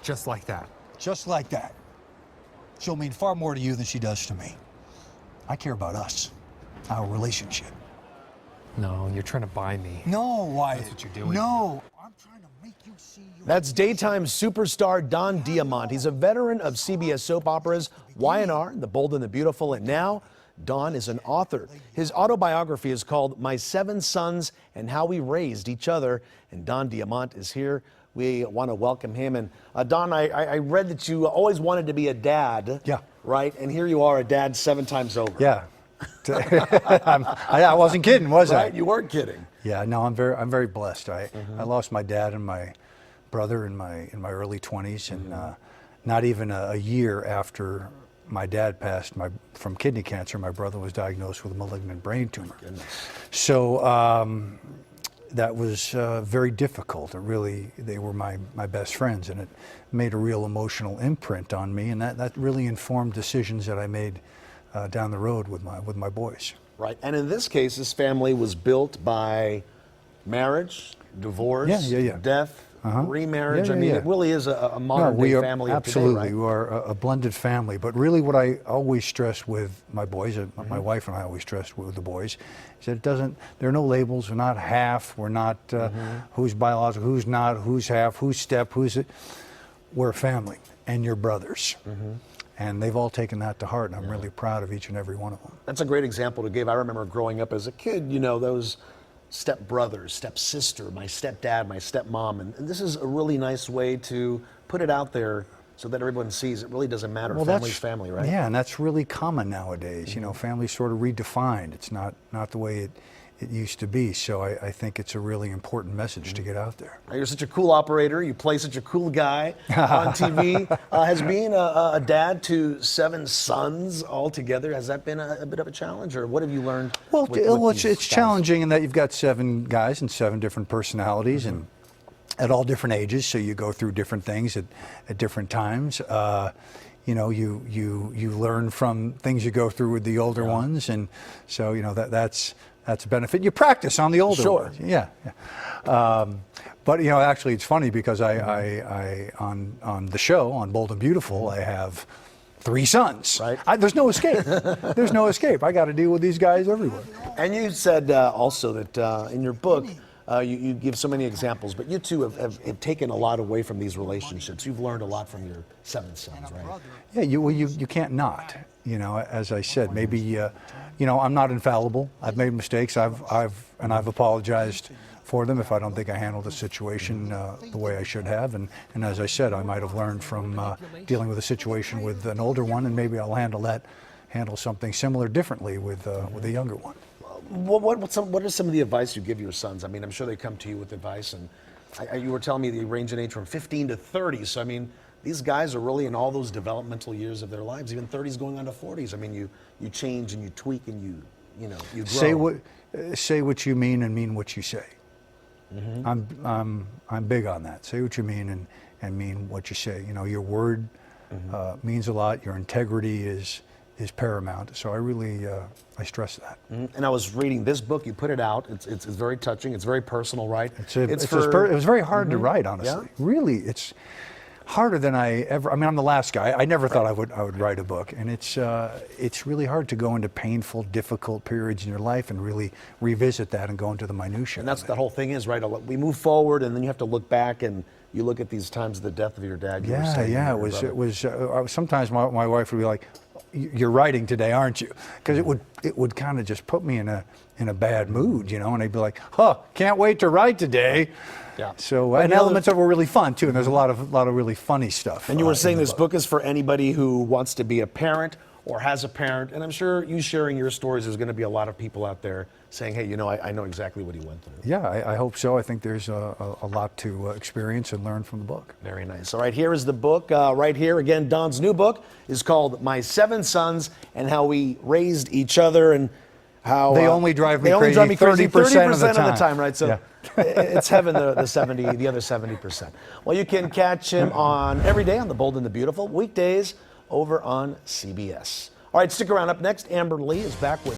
Just like that. Just like that. She'll mean far more to you than she does to me. I care about us, our relationship. No, you're trying to buy me. No, Wyatt. That's what you're doing. No. I'm trying to make you see your... That's daytime superstar Don Diamont. He's a veteran of CBS soap operas Y&R, The Bold and the Beautiful, and now Don is an author. His autobiography is called My 7 Sons and How We Raised Each Other, and Don Diamont is here. We want to welcome him. And Don, I read that you always wanted to be a dad. Yeah. Right? And here you are, a dad 7 times over. Yeah. I wasn't kidding, was Right? I? You weren't kidding. Yeah, no, I'm very blessed. I lost my dad and my brother in my early 20s, and not even a year after my dad passed from kidney cancer, my brother was diagnosed with a malignant brain tumor. So that was very difficult. They were my best friends, and it made a real emotional imprint on me, and that really informed decisions that I made down the road with my boys. Right, and in this case, this family was built by marriage, divorce, death, remarriage. I mean, it really is a modern-day family of today, absolutely. right? We are a blended family. But really, what I always stress with my boys, my wife and I always stress with the boys, is that there are no labels. We're not half. We're not who's biological, who's not, who's half, who's step, we're a family, and you're brothers. And they've all taken that to heart, and I'm really proud of each and every one of them. That's a great example to give. I remember growing up as a kid, you know, those step-brothers, step-sister, my stepdad, my stepmom, and this is a really nice way to put it out there so that everyone sees it really doesn't matter. Family's family, right? Yeah, and that's really common nowadays. You know, family's sort of redefined. It's not the way it used to be. So I think it's a really important message to get out there. You're such a cool operator. You play such a cool guy on TV. Has being a dad to 7 sons altogether, has that been a bit of a challenge, or what have you learned? Well, with it's challenging in that you've got 7 guys and 7 different personalities, and at all different ages, so you go through different things at different times. You know, you learn from things you go through with the older ones, and so you know that's a benefit. You practice on the older ones. Yeah. But you know, actually, it's funny because I on the show on Bold and Beautiful, I have 3 sons. Right. There's no escape. There's no escape. I got to deal with these guys everywhere. And you said also that in your book, you give so many examples, but you too have taken a lot away from these relationships. You've learned a lot from your 7 sons, right? Yeah, you can't not. You know, as I said, maybe you know, I'm not infallible. I've made mistakes. I've apologized for them if I don't think I handled the situation the way I should have. And as I said, I might have learned from dealing with a situation with an older one, and maybe I'll handle something similar differently with a younger one. What are some of the advice you give your sons? I mean, I'm sure they come to you with advice, and you were telling me they range in age from 15 to 30. So I mean, these guys are really in all those developmental years of their lives, even 30s going on to 40s. I mean, you change and you tweak and you grow. Say what you mean and mean what you say. I'm big on that. Say what you mean and mean what you say. You know, your word means a lot. Your integrity is paramount. So I really I stress that. And I was reading this book. You put it out. It's very touching. It's very personal, right? It was very hard to write, honestly. Yeah? Really, it's harder than I mean, I'm the last guy. I never thought I would write a book, and it's really hard to go into painful, difficult periods in your life and really revisit that and go into the minutiae. And that's the whole thing is, right? We move forward, and then you have to look back and you look at these times of the death of your dad. It was. Sometimes my wife would be like, "You're writing today, aren't you?" Because it would kind of just put me in a bad mood, you know. And I'd be like, "Huh, can't wait to write today." Yeah. So and elements of it were really fun too, and there's a lot of really funny stuff. And you were saying this book is for anybody who wants to be a parent or has a parent, and I'm sure you sharing your stories, there's going to be a lot of people out there saying, hey, you know, I know exactly what he went through. Yeah, I hope so. I think there's a lot to experience and learn from the book. Very nice. All right, here is the book right here. Again, Don's new book is called My 7 Sons and How We Raised Each Other, and how they only drive me crazy 30% of the time. right? So yeah. It's heaven, the other 70%. Well, you can catch him on every day on The Bold and the Beautiful, weekdays over on CBS. All right, stick around. Up next, Amber Lee is back with